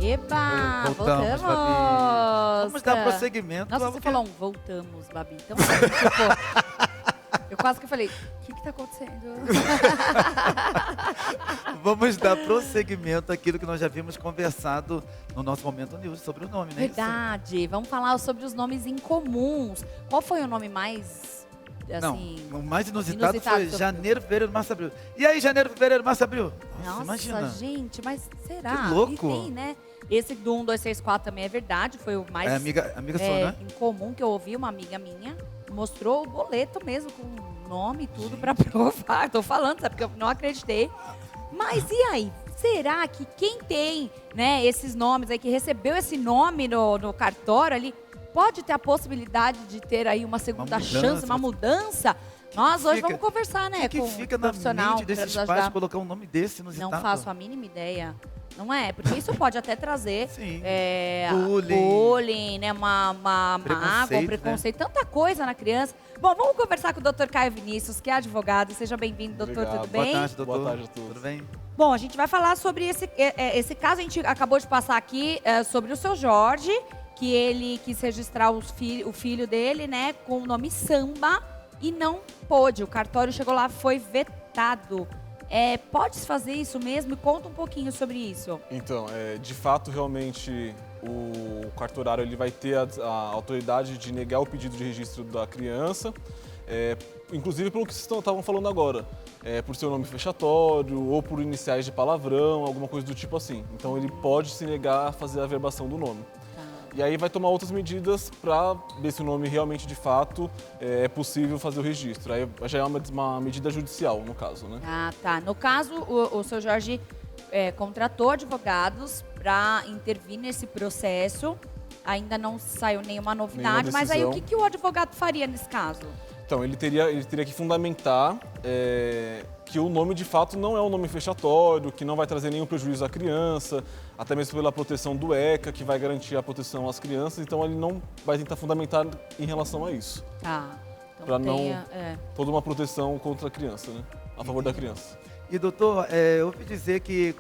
Eba, Voltamos, voltamos. Babi. Vamos dar prosseguimento. Nossa, você falou voltamos, Babi. Então, tipo, eu quase que falei, o que tá acontecendo? Vamos dar prosseguimento àquilo que nós já havíamos conversado no nosso Momento News sobre o nome, né? Verdade. Vamos falar sobre os nomes incomuns. Qual foi o nome mais, assim... Não, o mais inusitado foi sobre- janeiro, fevereiro, março, abril. E aí, janeiro, fevereiro, março, abril? Nossa, imagina. gente, mas será? Que louco. E tem, né? Esse do 1, 2, 3, 4 também é verdade. Foi o mais É amiga sua, né? incomum que eu ouvi. Uma amiga minha mostrou o boleto mesmo, com o nome e tudo pra provar. Tô falando, sabe? Porque eu não acreditei. Mas e aí? Será que quem tem, né, esses nomes aí, que recebeu esse nome no cartório ali, pode ter a possibilidade de ter aí uma segunda mudança. chance, uma mudança? Nós hoje fica- vamos conversar, né, O que com fica um na profissional mente pra desses nos pais ajudar. colocar um nome desse inusitado? Não faço a mínima ideia. Não é? Porque isso pode até trazer Sim. bullying, bullying, né? Uma mágoa, um Preconceito, preconceito, tanta coisa na criança. Bom, vamos conversar com o Dr. Caio Vinícius, que é advogado. Seja bem-vindo, doutor. Obrigado. Tudo bem? Boa tarde, doutor. Boa tarde a todos. Tudo bem? Bom, a gente vai falar sobre esse caso. A gente acabou de passar aqui sobre o seu Jorge, que ele quis registrar o filho dele, né, com o nome Samba, e não pôde. O cartório chegou lá, foi vetado. Pode-se fazer isso mesmo? Conta um pouquinho sobre isso. Então, de fato, realmente, o cartorário ele vai ter a autoridade de negar o pedido de registro da criança, inclusive pelo que vocês estavam falando agora, por seu nome fechatório ou por iniciais de palavrão, alguma coisa do tipo assim. Então, ele pode se negar a fazer a averbação do nome. E aí vai tomar outras medidas para ver se o nome realmente, de fato, é possível fazer o registro. Aí já é uma medida judicial, no caso, né? Ah, tá. No caso, o seu Jorge contratou advogados para intervir nesse processo. Ainda não saiu nenhuma novidade, mas aí o que o advogado faria nesse caso? Então, ele teria que fundamentar que o nome, de fato, não é um nome fechatório, que não vai trazer nenhum prejuízo à criança, até mesmo pela proteção do ECA, que vai garantir a proteção às crianças. Então, ele não vai tentar fundamentar em relação a isso. Tá. Então Para toda uma proteção contra a criança, né? A favor da criança. E, doutor, eu ouvi dizer que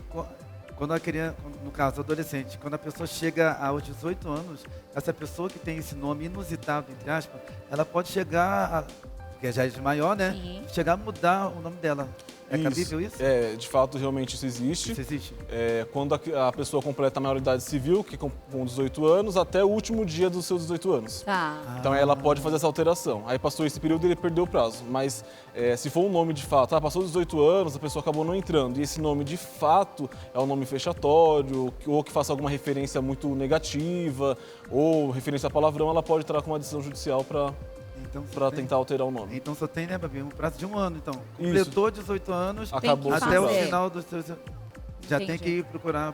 quando a criança, no caso, adolescente, quando a pessoa chega aos 18 anos, essa pessoa que tem esse nome inusitado, entre aspas, ela pode chegar, porque já é de maior, né? Sim. Chegar a mudar o nome dela. É cabível isso? De fato, realmente isso existe. Isso existe? Quando a pessoa completa a maioridade civil, que com 18 anos, até o último dia dos seus 18 anos. Tá. Então ela pode fazer essa alteração. Aí passou esse período e ele perdeu o prazo. Mas se for um nome de fato, passou dos 18 anos, a pessoa acabou não entrando. E esse nome de fato é um nome fechatório, ou que faça alguma referência muito negativa, ou referência a palavrão, ela pode entrar com uma decisão judicial para tentar alterar o nome. Então só tem, né, Babi, um prazo de 1 ano, então. Isso. Completou 18 anos, Acabou Tem que até o fazer. final dos seus... Já Entendi. tem que ir procurar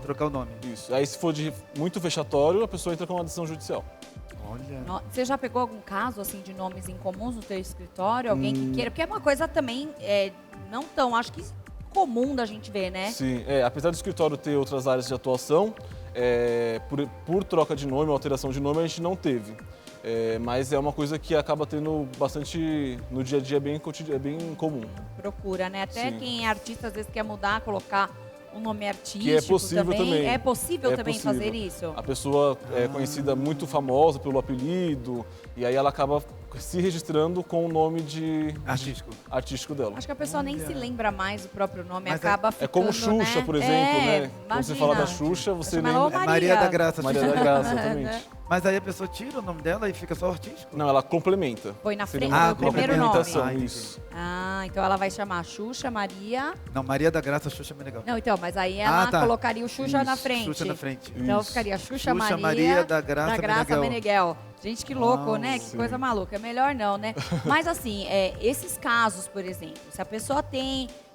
trocar o nome. Isso. Aí se for de muito fechatório, a pessoa entra com uma decisão judicial. Olha... Você já pegou algum caso, assim, de nomes incomuns no teu escritório? Alguém que queira? Porque é uma coisa também não tão, acho que comum da gente ver, né? Sim, apesar do escritório ter outras áreas de atuação, por troca de nome, alteração de nome, a gente não teve. Mas é uma coisa que acaba tendo bastante no dia a dia, bem comum. Procura, né? Até Sim. quem é artista às vezes quer mudar, colocar um nome artístico Que é possível também. É possível É também possível. fazer isso? A pessoa é conhecida muito famosa pelo apelido, e aí ela acaba se registrando com o nome artístico dela. Acho que a pessoa nem se lembra mais do próprio nome, Mas acaba ficando, É como Xuxa, né? por exemplo, né? Quando você fala da imagina. Xuxa, você Chama ela lembra... Maria da Graça. Maria da Graça, exatamente. Mas aí a pessoa tira o nome dela e fica só artístico? Não, ela complementa. Põe na Seria frente uma do primeiro nome. complementação, isso. Ah, então ela vai chamar Xuxa, Maria... Não, Maria da Graça, Xuxa Meneghel. Não, então, mas aí ela tá. colocaria o Xuxa na Isso, frente. Xuxa na frente. Então Isso. ficaria Xuxa, Xuxa, Maria da Graça Meneghel. Gente, que louco, né? Que sim. coisa maluca. É melhor não, né? Mas assim, esses casos, por exemplo, se a pessoa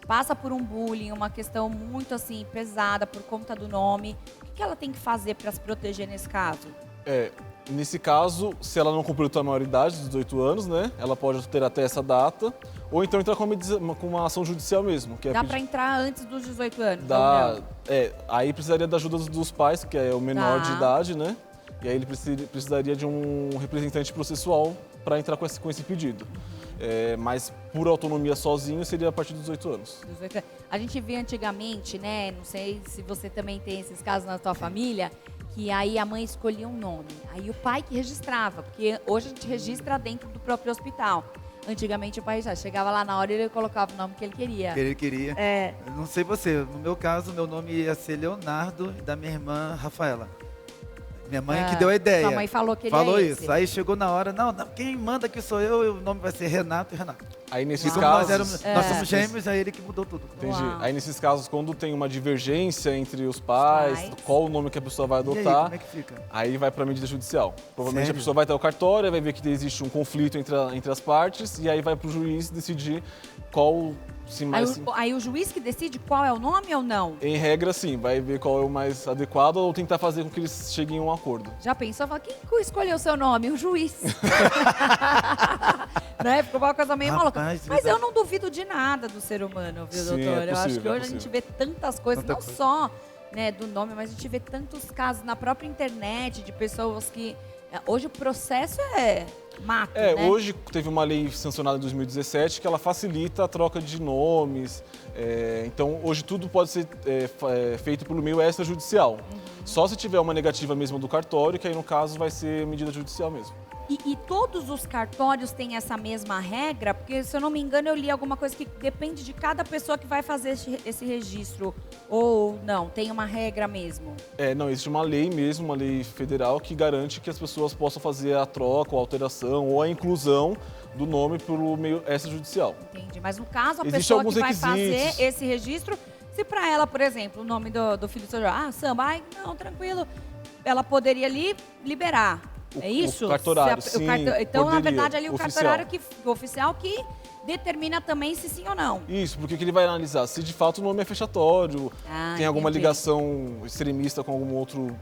passa por um bullying, uma questão muito assim, pesada por conta do nome, o que ela tem que fazer para se proteger nesse caso? Nesse caso, se ela não completou a maioridade dos 18 anos, né? Ela pode ter até essa data, ou então entrar com uma ação judicial mesmo. Que Dá para entrar antes dos 18 anos? ou não? aí precisaria da ajuda dos pais, que é o menor Tá. de idade, né? E aí ele precisaria de um representante processual para entrar com esse pedido. Mas por autonomia sozinho seria a partir dos 18 anos. A gente via antigamente, né? Não sei se você também tem esses casos na tua família, que aí a mãe escolhia um nome, aí o pai que registrava, porque hoje a gente registra dentro do próprio hospital. Antigamente o pai já chegava lá na hora e ele colocava o nome que ele queria. Que ele queria. Não sei você, no meu caso, meu nome ia ser Leonardo e da minha irmã Rafaela. Minha mãe que deu a ideia. Sua mãe falou que ele falou é isso. esse. Aí chegou na hora, não, quem manda que sou eu, e o nome vai ser Renato e Renato. Aí nesses E como casos... nós somos gêmeos, aí ele que mudou tudo. Entendi. Uau. Aí nesses casos, quando tem uma divergência entre os pais, qual o nome que a pessoa vai E aí, adotar, como é que fica? aí vai para a medida judicial. Provavelmente Sério? a pessoa vai até o cartório, vai ver que existe um conflito entre as partes, e aí vai para o juiz decidir qual se mais... Aí o juiz que decide qual é o nome ou não? Em regra, sim, vai ver qual é o mais adequado ou tentar fazer com que eles cheguem a um acordo. Já pensou? Fala, quem escolheu o seu nome? O juiz. Né? Ficou uma coisa meio maluca. Rapaz, Mas verdade. eu não duvido de nada do ser humano, viu, Sim, doutor? é Eu acho possível, que é hoje a gente vê tantas coisas, Tanta não coisa. só né, do nome, mas a gente vê tantos casos na própria internet de pessoas que... Hoje o processo é mato, né? Hoje teve uma lei sancionada em 2017 que ela facilita a troca de nomes. Então, hoje tudo pode ser feito pelo meio extrajudicial. Só se tiver uma negativa mesmo do cartório, que aí no caso vai ser medida judicial mesmo. E todos os cartórios têm essa mesma regra? Porque, se eu não me engano, eu li alguma coisa que depende de cada pessoa que vai fazer esse registro. Ou não, tem uma regra mesmo? Não, existe uma lei mesmo, uma lei federal, que garante que as pessoas possam fazer a troca, ou a alteração, ou a inclusão do nome pelo meio extrajudicial. Entendi. Mas, no caso, a Existem pessoa que alguns vai fazer requisitos. esse registro, se para ela, por exemplo, o nome do filho do seu Samba, não, tranquilo, ela poderia ali liberar. É isso? O cartorário, sim, Então, na poderia, verdade, ali o oficial. cartorário oficial que determina também se sim ou não. Isso, porque o que ele vai analisar? Se de fato o nome é fechatório, tem alguma entendi. ligação extremista com algum outro,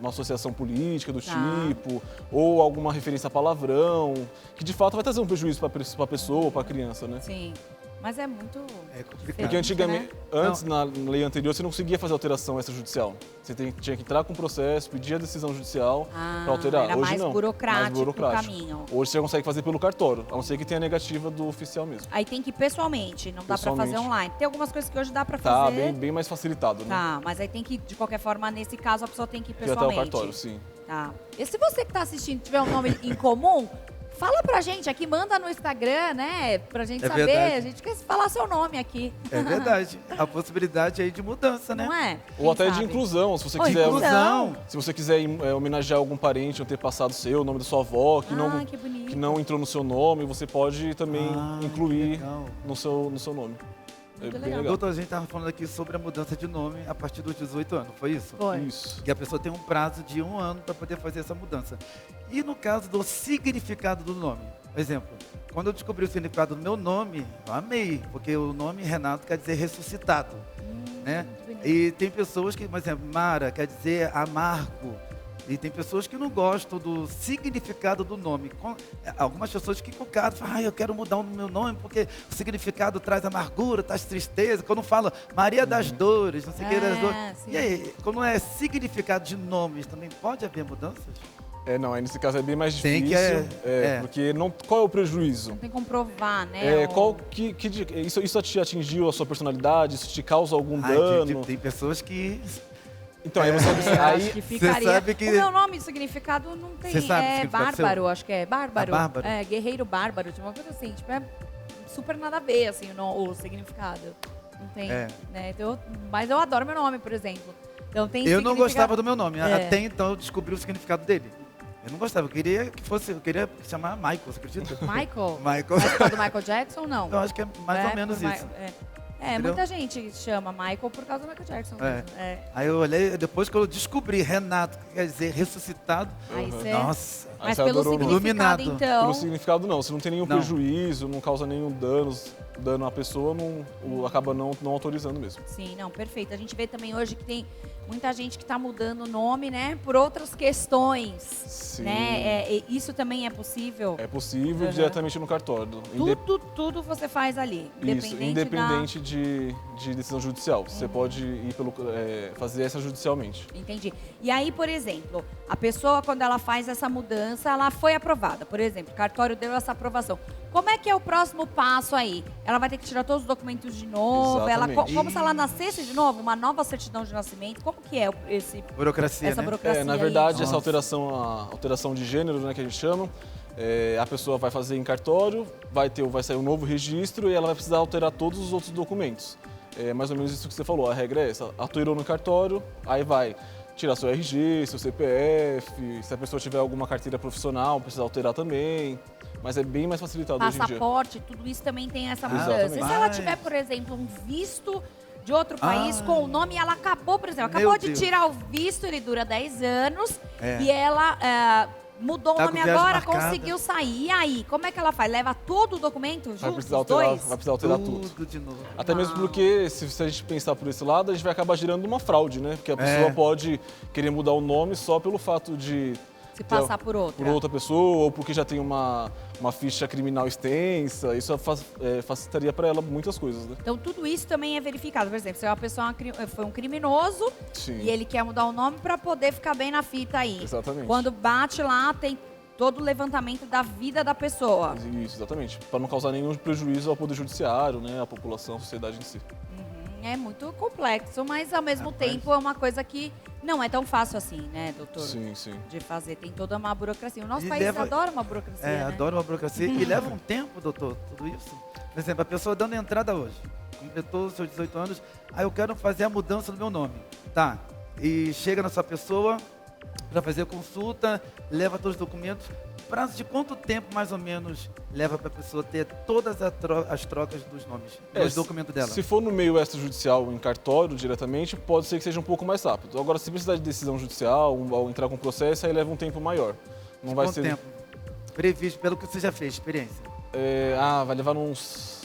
uma associação política do Tá. tipo, ou alguma referência a palavrão, que de fato vai trazer um prejuízo para a pessoa, para a criança, né? Sim. Mas é muito... É complicado. Porque Diferente, antigamente, né? antes, na lei anterior, você não conseguia fazer alteração extrajudicial. Você tinha que entrar com o processo, pedir a decisão judicial para alterar. Era Hoje mais não. burocrático o caminho. Hoje você consegue fazer pelo cartório, a não ser que tenha a negativa do oficial mesmo. Aí tem que ir pessoalmente, não dá pra fazer Pessoalmente. online. Tem algumas coisas que hoje dá pra Tá fazer. bem mais facilitado, né? Tá, mas aí tem que, de qualquer forma, nesse caso, a pessoa tem que ir Que até o pessoalmente. cartório, sim. Tá. E se você que tá assistindo tiver um nome em comum, fala pra gente aqui, manda no Instagram, né? Pra gente É saber. verdade. A gente quer falar seu nome aqui. É verdade. A possibilidade aí de mudança, né? Não é? Ou Quem até de sabe? inclusão, se você Ou quiser. inclusão. Se você quiser homenagear algum parente, um antepassado seu, o nome da sua avó, que, Que bonito. que não entrou no seu nome, você pode também Que incluir legal. no seu nome. Muito bem legal. Doutor, a gente estava falando aqui sobre a mudança de nome a partir dos 18 anos, foi isso? Foi. Isso. Que a pessoa tem um prazo de 1 ano para poder fazer essa mudança. E no caso do significado do nome? Por exemplo, quando eu descobri o significado do meu nome, eu amei, porque o nome Renato quer dizer ressuscitado, né? muito bonito. E tem pessoas que, por exemplo, Mara quer dizer amargo. E tem pessoas que não gostam do significado do nome. Algumas pessoas ficam caras, falam, eu quero mudar o meu nome porque o significado traz amargura, traz tristeza. Quando fala Maria das Dores, não sei o que das dores. sim. E aí, quando é significado de nomes, também pode haver mudanças? Não, aí nesse caso é bem mais Tem difícil. que Porque qual é o prejuízo? Não tem como provar, né? Isso te atingiu a sua personalidade? Isso te causa algum Ai, dano? tem pessoas que... Então, aí você Eu aí, acho que ficaria. sabe que- O meu nome, o significado não tem. Você sabe o É significado bárbaro, acho que é bárbaro. É bárbaro? É, guerreiro bárbaro, tipo uma coisa assim. Tipo, é super nada a ver, assim, o significado. Não tem, É. né? Então, mas eu adoro meu nome, por exemplo. Então tem Eu não significado- gostava do meu nome. É. Até então eu descobri o significado dele. Eu não gostava, eu queria chamar Michael, você acredita? Michael? Michael. Mas por causa do Michael Jackson, não? Eu acho que é mais ou menos por isso. Muita Entendeu? gente chama Michael por causa do Michael Jackson. É. mesmo. É. Aí eu olhei, depois que eu descobri Renato, que quer dizer ressuscitado, Aí você... nossa, Mas você pelo adorou o nome. significado, Iluminado. então... pelo significado não, você não tem nenhum Não. prejuízo, não causa nenhum danos. dano à pessoa, acaba não autorizando mesmo. Sim, não, perfeito. A gente vê também hoje que tem muita gente que está mudando o nome, né, por outras questões. Sim. Né? Isso também é possível? É possível Uhum. diretamente no cartório. Tudo você faz ali, Isso, independente de decisão judicial. Você pode ir fazer extrajudicialmente. Entendi. E aí, por exemplo, a pessoa, quando ela faz essa mudança, ela foi aprovada. Por exemplo, o cartório deu essa aprovação. Como é que é o próximo passo aí? Ela vai ter que tirar todos os documentos de novo? Exatamente. Como se ela nascesse de novo? Uma nova certidão de nascimento? Como que é Burocracia, essa né? burocracia Na aí? verdade, essa Nossa. a alteração de gênero, né, que a gente chama, a pessoa vai fazer em cartório, vai sair um novo registro e ela vai precisar alterar todos os outros documentos. É mais ou menos isso que você falou, a regra é essa. Alterou no cartório, aí vai tirar seu RG, seu CPF, se a pessoa tiver alguma carteira profissional, precisa alterar também. Mas é bem mais facilitado hoje em dia. Passaporte, tudo isso também tem essa mudança. Exatamente. E se ela tiver, por exemplo, um visto de outro país com o nome, ela acabou, por exemplo, Meu acabou de Deus. tirar o visto, ele dura 10 anos, É. e ela mudou Tá o nome com viagem agora, marcada. conseguiu sair. E aí, como é que ela faz? Leva todo o documento Vai junto, precisar os alterar, dois? vai precisar alterar tudo. Tudo de novo. Até mesmo Uau. porque, se a gente pensar por esse lado, a gente vai acabar gerando uma fraude, né? Porque a pessoa pode querer mudar o nome só pelo fato de Se passar por outra. por outra pessoa ou porque já tem uma ficha criminal extensa. Isso facilitaria para ela muitas coisas, né? Então, tudo isso também é verificado. Por exemplo, se uma pessoa foi um criminoso Sim. e ele quer mudar o nome para poder ficar bem na fita aí. Exatamente. Quando bate lá, tem todo o levantamento da vida da pessoa. Isso, exatamente. Para não causar nenhum prejuízo ao Poder Judiciário, né? À população, à sociedade em si. É muito complexo, mas ao mesmo Rapaz. tempo é uma coisa que não é tão fácil assim, né, doutor? Sim, sim. De fazer. Tem toda uma burocracia. O nosso E país leva- adora uma burocracia, né? Adoro uma burocracia. E leva um tempo, doutor, tudo isso. Por exemplo, a pessoa dando entrada hoje, completou os seus 18 anos, aí eu quero fazer a mudança do meu nome. Tá. E chega na sua pessoa para fazer a consulta, leva todos os documentos. Prazo de quanto tempo, mais ou menos, leva para a pessoa ter todas as trocas dos nomes, dos documentos dela? Se for no meio extrajudicial, em cartório, diretamente, pode ser que seja um pouco mais rápido. Agora, se precisar de decisão judicial, ou entrar com processo, aí leva um tempo maior. Não vai Quanto ser... tempo? Previsto, pelo que você já fez, experiência. vai levar uns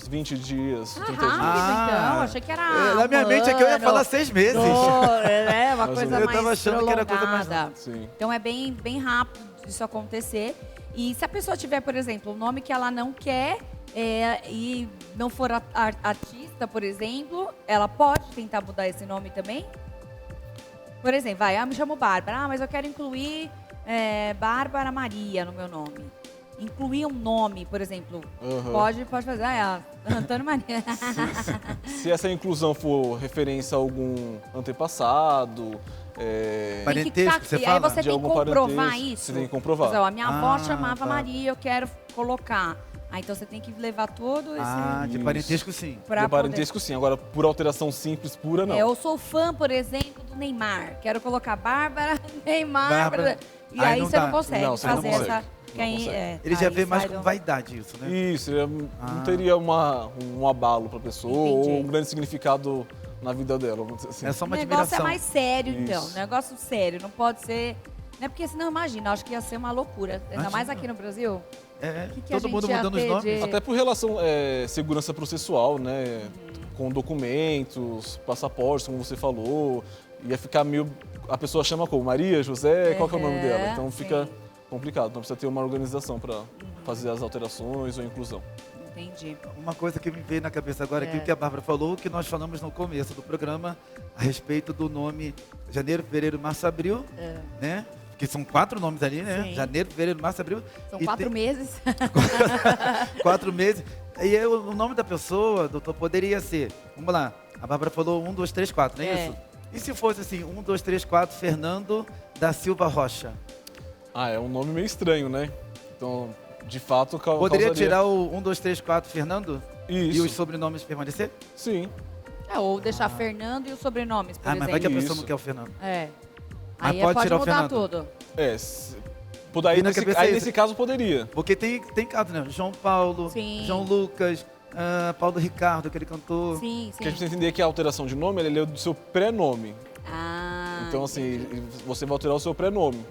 20 dias, 30 dias. Rápido, então. Achei que era Na minha mente aqui eu ia falar 6 meses. Uma Mas coisa eu mais tava achando que era coisa mais prolongada. Sim. Então é bem rápido isso acontecer. E se a pessoa tiver, por exemplo, um nome que ela não quer e não for artista, por exemplo, ela pode tentar mudar esse nome também? Por exemplo, eu me chamo Bárbara, mas eu quero incluir Bárbara Maria no meu nome. Incluir um nome, por exemplo, Aham. pode fazer, Antônio Maria. Se essa inclusão for referência a algum antepassado, Parentesco, você e aí fala? você de tem que algum comprovar parentesco, isso. você tem que comprovar. Por exemplo, a minha avó chamava tá. Maria, eu quero colocar. Então você tem que levar todo esse... De Isso. parentesco, sim. pra De parentesco, sim. Agora, por alteração simples, pura, não. Eu sou fã, por exemplo, do Neymar. Quero colocar Bárbara, Neymar. Bárbara. E Aí aí não você não dá. consegue Não, você não fazer consegue. essa... Não consegue. Ele já aí vê mais sai com do- vaidade isso, né? Isso, não teria um abalo para a pessoa Entendi. ou um grande significado na vida dela, vamos dizer assim. É só O uma negócio admiração. é mais sério, então. Isso. Negócio sério. Não pode ser... Né? Porque senão, imagina, acho que ia ser uma loucura. Ainda mais Imagina. aqui no Brasil. que a Todo gente mundo ia mudando os ter nomes. de- Até por relação segurança processual, né? Com documentos, passaportes, como você falou. Ia ficar meio... A pessoa chama como? Maria, José? Qual que é o nome dela? Então fica sim. complicado. Então precisa ter uma organização para fazer as alterações ou a inclusão. Entendi. Uma coisa que me veio na cabeça agora aqui, o que a Bárbara falou, que nós falamos no começo do programa, a respeito do nome Janeiro, Fevereiro, Março, Abril, né? Que são 4 nomes ali, né? Sim. Janeiro, Fevereiro, Março, Abril. São E 4 tem- meses. 4 meses. E aí, o nome da pessoa, doutor, poderia ser, vamos lá, a Bárbara falou 1, 2, 3, 4, não é É. isso? E se fosse assim, 1, 2, 3, 4, Fernando da Silva Rocha? É um nome meio estranho, né? Então, de fato, Poderia causaria... tirar o 1, 2, 3, 4, Fernando? Isso. E os sobrenomes permanecer? Sim. Ou deixar Fernando e os sobrenomes, por Mas exemplo. vai que a pessoa Isso. não quer o Fernando. É. Mas Aí pode pode tirar o mudar Fernando? tudo. Aí, na cabeça é nesse isso. caso poderia. Porque tem caso, né? João Paulo, Sim. João Lucas, Paulo Ricardo, aquele cantor. Sim, Porque a gente sim. precisa entender que a alteração de nome, ele é do seu pré-nome. Ah, Então, assim, entendi. você vai alterar o seu pré-nome.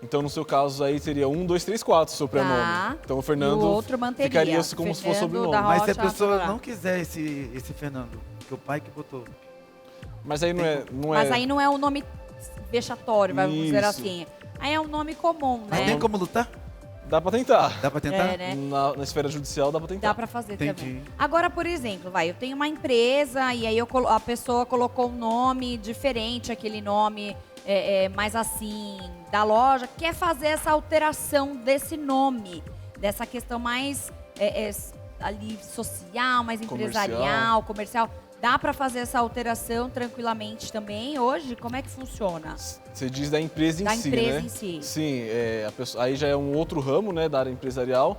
Então, no seu caso aí, seria 1, 2, 3, 4 o seu prenome. Tá. Então, o E Fernando o outro manteria. ficaria como se fosse Fernando sobrenome. da Mas se a Rocha, pessoa blá, blá. não quiser esse Fernando, que o pai que botou. Mas aí não é... Mas aí não é um nome vexatório, vamos dizer Isso. assim. Aí é um nome comum, Mas né? tem como lutar? Dá pra tentar. Dá pra tentar? É, né? Na esfera judicial dá pra tentar. Dá pra fazer Entendi. também. Agora, por exemplo, eu tenho uma empresa e aí a pessoa colocou um nome diferente, aquele nome mais assim, da loja, quer fazer essa alteração desse nome, dessa questão mais ali social, mais empresarial, comercial. Dá pra fazer essa alteração tranquilamente também hoje? Como é que funciona? Você diz da empresa em Da si, empresa né? em si. Sim, aí já é um outro ramo, né, da área empresarial.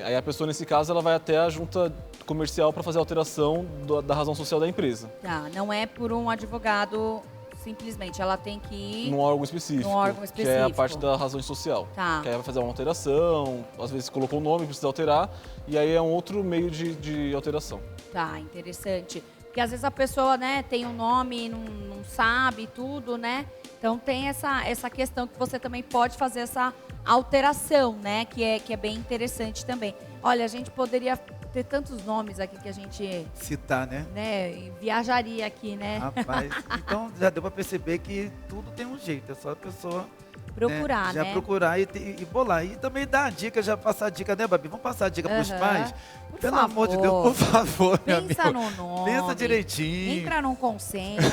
Aí a pessoa, nesse caso, ela vai até a junta comercial para fazer a alteração da razão social da empresa. Tá, não é por um advogado simplesmente, ela tem que ir... Num órgão específico. Num órgão Que é a específico. parte da razão social. Tá. Que aí vai fazer uma alteração, às vezes colocou o nome, precisa alterar, e aí é um outro meio de alteração. Tá, interessante. Porque às vezes a pessoa, né, tem um nome e não sabe tudo, né? Então tem essa questão que você também pode fazer essa alteração, né? Que é bem interessante também. Olha, a gente poderia ter tantos nomes aqui que a gente, Citar, né? né, viajaria aqui, né? Rapaz, então já deu pra perceber que tudo tem um jeito, é só a pessoa Procurar, já né? procurar e bolar. E também dar a dica, já passar a dica, né, Babi? Vamos passar a dica pros Aham. pais? Por Pelo favor. amor de Deus, por favor, meu Pensa amigo. no nome. Pensa direitinho. Entra num consenso.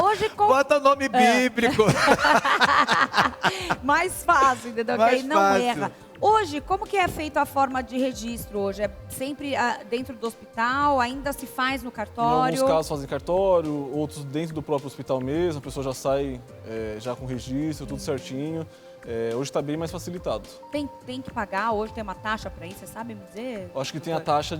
Hoje Bota nome bíblico. mais fácil, entendeu? Que Mais aí não fácil. erra. Hoje, como que é feita a forma de registro hoje? É sempre dentro do hospital? Ainda se faz no Em cartório? alguns casos fazem cartório, outros dentro do próprio hospital mesmo, a pessoa já sai já com registro, tudo certinho. Hoje está bem mais facilitado. Tem que pagar? Hoje tem uma taxa para isso? Você sabe me dizer? Eu acho que tem a taxa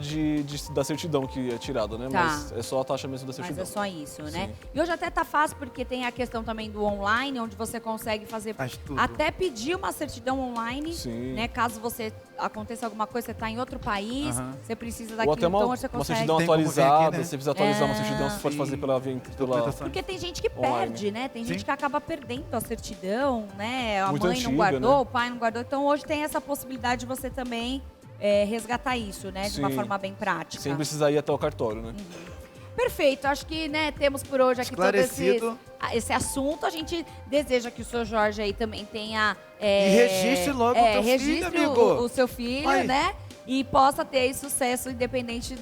da certidão que é tirada, né? Tá. Mas é só a taxa mesmo da Mas certidão. é só isso, né? Sim. E hoje até tá fácil porque tem a questão também do online, onde você consegue fazer Faz tudo. até pedir uma certidão online, Sim. né? Caso você aconteça alguma coisa, você está em outro país, Aham. você precisa Ou daquilo, até então hoje você uma consegue. certidão Tem como vir atualizada, aqui, né? você precisa atualizar uma É. certidão, você pode fazer Sim. pela Documentação. Porque tem gente que Online. perde, né? Tem gente Sim. que acaba perdendo a certidão, né? A Muito mãe não antiga, guardou, né? o pai não guardou. Então hoje tem essa possibilidade de você também resgatar isso, né? De uma Sim. forma bem prática. sem precisar ir até o cartório, né? Perfeito, acho que né, temos por hoje aqui todo Esclarecido. esse assunto. A gente deseja que o seu Jorge aí também tenha... E registre logo o teu filho, registre amigo. o seu filho, Ai. né? E possa ter aí sucesso independente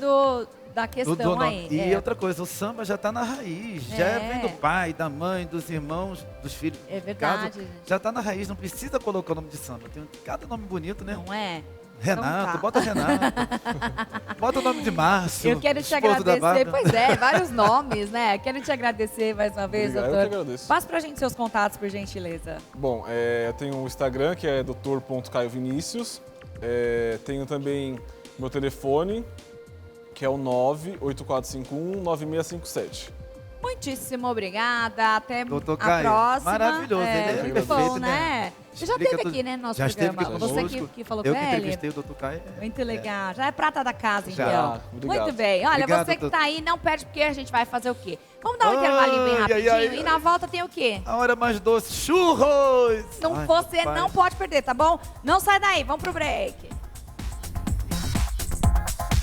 da questão Do aí. nome. E outra coisa, o samba já está na raiz. Já vem do pai, da mãe, dos irmãos, dos filhos. É No verdade, caso, gente. já está na raiz, não precisa colocar o nome de samba. Tem cada nome bonito, né? Não é? Renato, Então tá. bota Renato. Bota o nome de Márcio. Eu quero te esposo da agradecer. Bárbara. Pois é, vários nomes, né? Quero te agradecer mais uma vez, Obrigado, eu doutor. que agradeço. Passa pra gente seus contatos, por gentileza. Bom, eu tenho um Instagram que é dr.caiovinicius. Tenho também meu telefone, que é o 98451-9657. Muitíssimo obrigada. Até Doutor a Caio, próxima. maravilhoso, ele é muito perfeito, bom, né? né? Você já Explica esteve tudo. aqui, né, no nosso Já esteve programa. aqui Você conosco. que falou Eu com que ele. entrevistei o Dr. Caio. Muito legal. Já é prata da casa, Já. então. Obrigado. Muito bem. Olha, Obrigado, você que doutor. tá aí, não perde porque a gente vai fazer o quê? Vamos dar um intervalinho bem Ai, rapidinho ai, ai, e na volta tem o quê? A hora mais doce, churros! Não, Ai, você rapaz. não pode perder, tá bom? Não sai daí, vamos pro break.